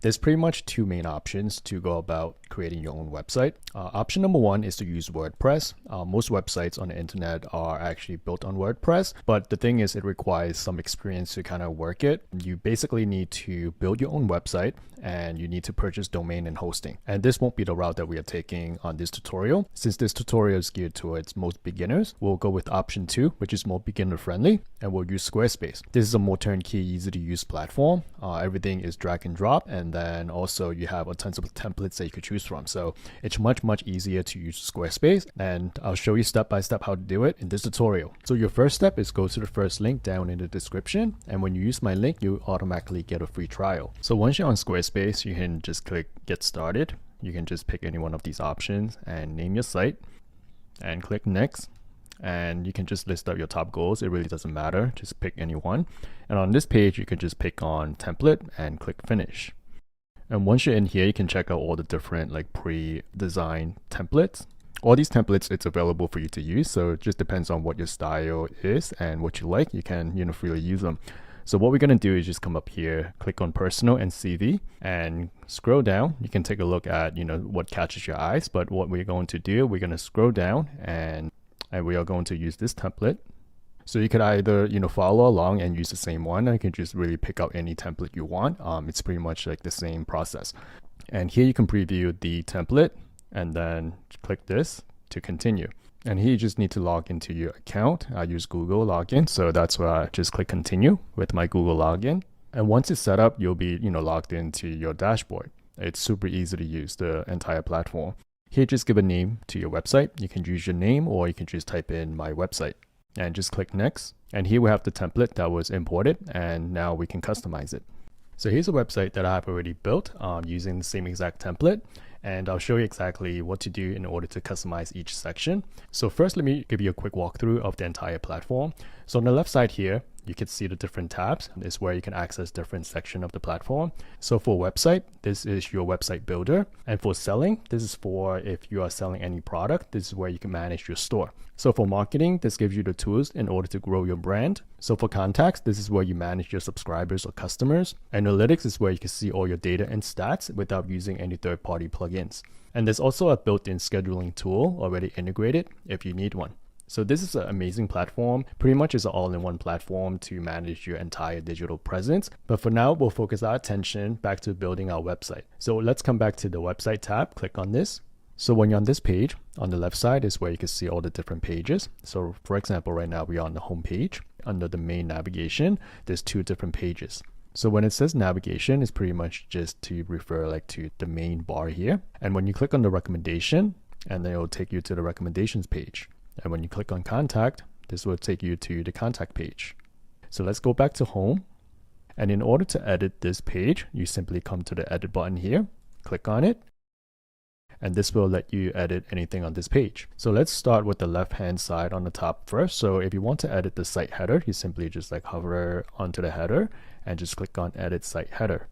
There's pretty much two main options to go about creating your own website. Option number one is to use WordPress. Most websites on the internet are actually built on WordPress, but the thing is it requires some experience to kind of work it. You basically need to build your own website and you need to purchase domain and hosting. And this won't be the route that we are taking on this tutorial. Since this tutorial is geared towards most beginners, we'll go with option two, which is more beginner friendly, and we'll use Squarespace. This is a more turnkey, easy to use platform. Everything is drag and drop, and then also you have a tons of templates that you could choose from. So it's much easier to use Squarespace, and I'll show you step by step how to do it in this tutorial. So your first step is go to the first link down in the description, and when you use my link, you automatically get a free trial. So once you're on Squarespace, you can just click get started. You can just pick any one of these options and name your site and click next. And you can just list out your top goals. It really doesn't matter, just pick any one. And on this page, you can just pick on template and click finish. And once you're in here, you can check out all the different like pre-designed templates. All these templates, it's available for you to use. So it just depends on what your style is and what you like. You can, freely use them. So what we're going to do is just come up here, click on personal and CV and scroll down. You can take a look at, what catches your eyes. But what we're going to do, we're going to scroll down and we are going to use this template. So you could either, follow along and use the same one, or you can just really pick out any template you want. It's pretty much like the same process. And here you can preview the template and then click this to continue. And here you just need to log into your account. I use Google login, so that's why I just click continue with my Google login. And once it's set up, you'll be, logged into your dashboard. It's super easy to use, the entire platform. Here, just give a name to your website. You can use your name, or you can just type in my website and just click next. And here we have the template that was imported, and now we can customize it. So here's a website that I've already built using the same exact template. And I'll show you exactly what to do in order to customize each section. So first, let me give you a quick walkthrough of the entire platform. So on the left side here, you can see the different tabs. This is where you can access different sections of the platform. So for website, this is your website builder. And for selling, this is for if you are selling any product, this is where you can manage your store. So for marketing, this gives you the tools in order to grow your brand. So for contacts, this is where you manage your subscribers or customers. Analytics is where you can see all your data and stats without using any third-party plugins. And there's also a built-in scheduling tool already integrated if you need one. So this is an amazing platform. Pretty much is an all-in-one platform to manage your entire digital presence. But for now, we'll focus our attention back to building our website. So let's come back to the website tab, click on this. So when you're on this page, on the left side is where you can see all the different pages. So for example, right now we are on the home page. Under the main navigation, there's two different pages. So when it says navigation, it's pretty much just to refer to the main bar here. And when you click on the recommendation, and then it will take you to the recommendations page. And when you click on contact, this will take you to the contact page. So let's go back to home. And in order to edit this page, you simply come to the edit button here, click on it, and this will let you edit anything on this page. So let's start with the left-hand side on the top first. So if you want to edit the site header, you simply just hover onto the header and just click on edit site header.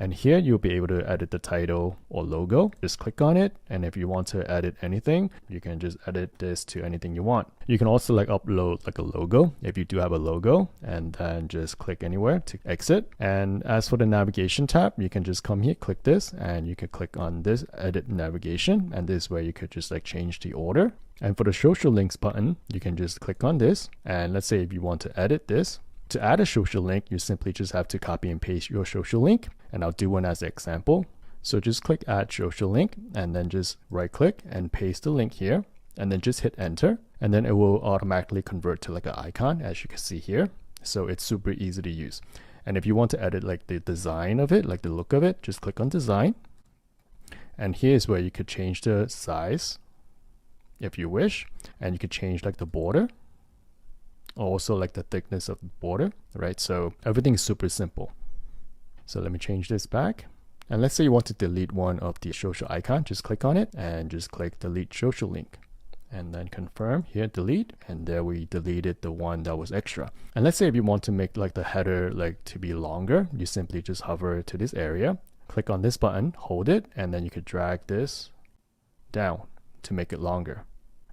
And here you'll be able to edit the title or logo. Just click on it. And if you want to edit anything, you can just edit this to anything you want. You can also upload a logo if you do have a logo, and then just click anywhere to exit. And as for the navigation tab, you can just come here, click this, and you can click on this edit navigation. And this is where you could just change the order. And for the social links button, you can just click on this. And let's say if you want to edit this, to add a social link, you simply just have to copy and paste your social link. And I'll do one as an example. So just click add social link and then just right click and paste the link here. And then just hit enter. And then it will automatically convert to an icon, as you can see here. So it's super easy to use. And if you want to edit the design of it, the look of it, just click on design. And here's where you could change the size if you wish. And you could change the border. Also the thickness of the border, right? So everything is super simple. So let me change this back. And let's say you want to delete one of the social icon, just click on it and just click delete social link. And then confirm here, delete, and there we deleted the one that was extra. And let's say if you want to make the header to be longer, you simply just hover to this area, click on this button, hold it, and then you could drag this down to make it longer.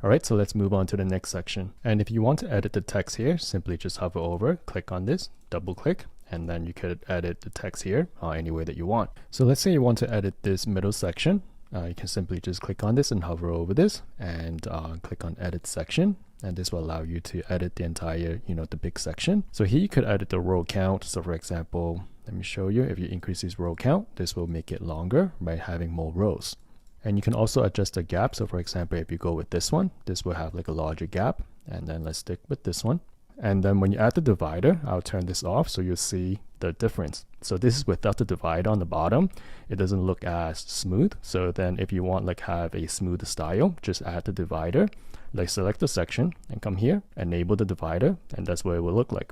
All right, so let's move on to the next section. And if you want to edit the text here, simply just hover over, click on this, double click, and then you could edit the text here any way that you want. So let's say you want to edit this middle section. You can simply just click on this and hover over this and click on edit section, and this will allow you to edit the entire, the big section. So here you could edit the row count. So for example, let me show you. If you increase this row count, this will make it longer by having more rows. And you can also adjust the gap. So for example, if you go with this one, this will have like a larger gap, and then let's stick with this one. And then when you add the divider, I'll turn this off so you'll see the difference. So this is without the divider on the bottom. It doesn't look as smooth. So then if you want like have a smooth style, just add the divider, like select the section and come here, enable the divider, and that's what it will look like.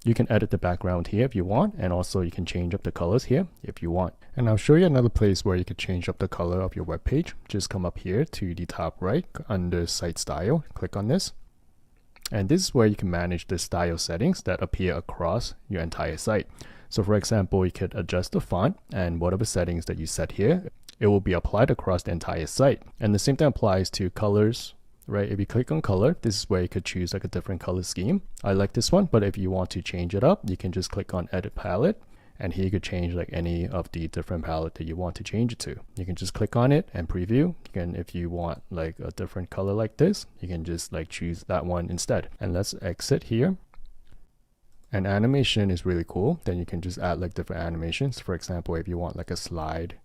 You can edit the background here if you want, and also you can change up the colors here if you want. And I'll show you another place where you could change up the color of your web page. Just come up here to the top right under site style, click on this. And this is where you can manage the style settings that appear across your entire site. So for example, you could adjust the font, and whatever settings that you set here, it will be applied across the entire site. And the same thing applies to colors, right? If you click on color, this is where you could choose like a different color scheme. I like this one, but if you want to change it up, you can just click on edit palette. And here you could change like any of the different palette that you want to change it to. You can just click on it and preview. You can, if you want like a different color like this, you can just like choose that one instead. And let's exit here. And animation is really cool. Then you can just add like different animations. For example, if you want like a slide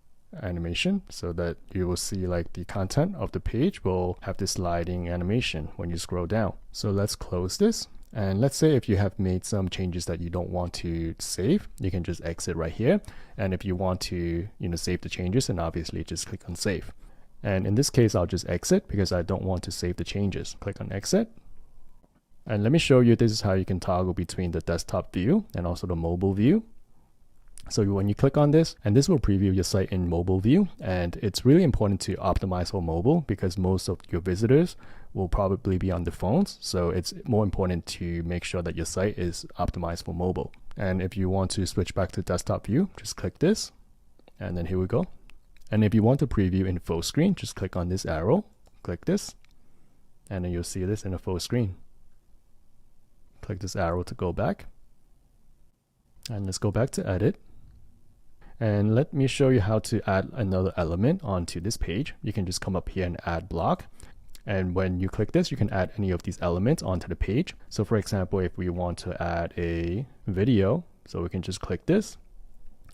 animation, so that you will see like the content of the page will have this sliding animation when you scroll down. So let's close this. And let's say if you have made some changes that you don't want to save, you can just exit right here. And if you want to, save the changes, then obviously just click on save. And in this case, I'll just exit because I don't want to save the changes. Click on exit. And let me show you, this is how you can toggle between the desktop view and also the mobile view. So when you click on this, and this will preview your site in mobile view, and it's really important to optimize for mobile because most of your visitors will probably be on the phones. So it's more important to make sure that your site is optimized for mobile. And if you want to switch back to desktop view, just click this, and then here we go. And if you want to preview in full screen, just click on this arrow, click this, and then you'll see this in a full screen. Click this arrow to go back. And let's go back to edit. And let me show you how to add another element onto this page. You can just come up here and add block. And when you click this, you can add any of these elements onto the page. So for example, if we want to add a video, so we can just click this.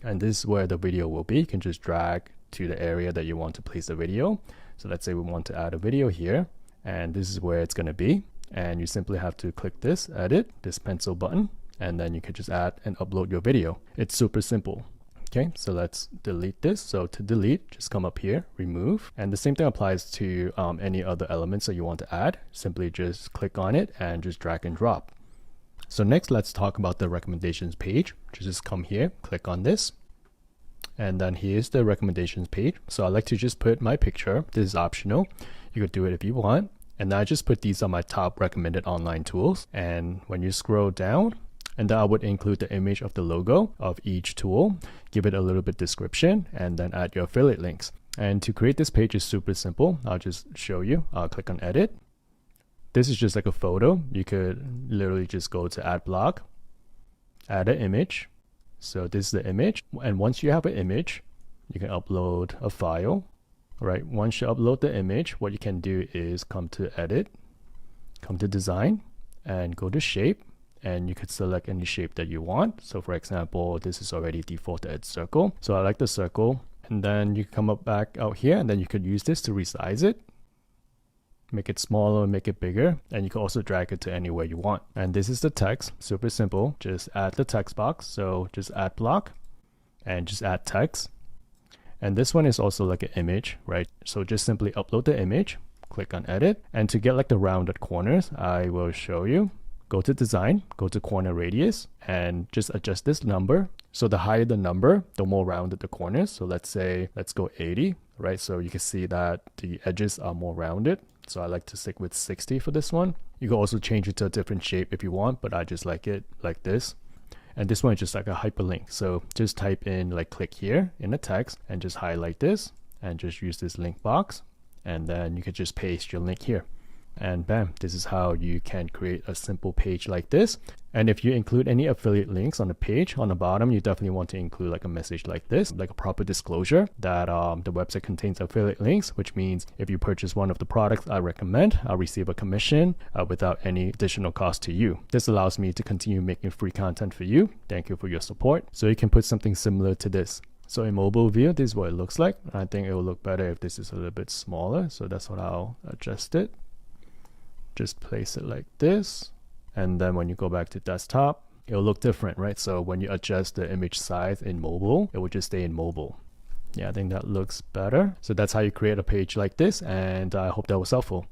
And this is where the video will be. You can just drag to the area that you want to place the video. So let's say we want to add a video here, and this is where it's going to be. And you simply have to click this, edit, this pencil button, and then you can just add and upload your video. It's super simple. Okay, so let's delete this. So to delete, just come up here, remove. And the same thing applies to any other elements that you want to add. Simply just click on it and just drag and drop. So next, let's talk about the recommendations page. Just come here, click on this. And then here's the recommendations page. So I like to just put my picture. This is optional. You could do it if you want. And I just put these on my top recommended online tools. And when you scroll down, and then I would include the image of the logo of each tool, give it a little bit description, and then add your affiliate links. And to create this page is super simple. I'll just show you. I'll click on edit. This is just like a photo. You could literally just go to add block, add an image. So this is the image. And once you have an image, you can upload a file. Right, once you upload the image, what you can do is come to edit, come to design, and go to shape. And you could select any shape that you want. So for example, this is already defaulted circle. So I like the circle. And then you come up back out here, and then you could use this to resize it. Make it smaller, make it bigger. And you can also drag it to anywhere you want. And this is the text, super simple. Just add the text box. So just add block and just add text. And this one is also like an image, right? So just simply upload the image, click on edit. And to get like the rounded corners, I will show you. Go to design, go to corner radius, and just adjust this number. So the higher the number, the more rounded the corners. So let's go 80, right? So you can see that the edges are more rounded. So I like to stick with 60 for this one. You can also change it to a different shape if you want, but I just like it like this. And this one is just like a hyperlink. So just type in like click here in the text and just highlight this and just use this link box. And then you can just paste your link here. And bam, this is how you can create a simple page like this. And if you include any affiliate links on the page, on the bottom, you definitely want to include like a message like this, like a proper disclosure that the website contains affiliate links, which means if you purchase one of the products I recommend, I'll receive a commission without any additional cost to you. This allows me to continue making free content for you. Thank you for your support. So you can put something similar to this. So in mobile view, this is what it looks like. I think it will look better if this is a little bit smaller. So that's what I'll adjust it. Just place it like this. And then when you go back to desktop, it'll look different, right? So when you adjust the image size in mobile, it will just stay in mobile. Yeah, I think that looks better. So that's how you create a page like this, and I hope that was helpful.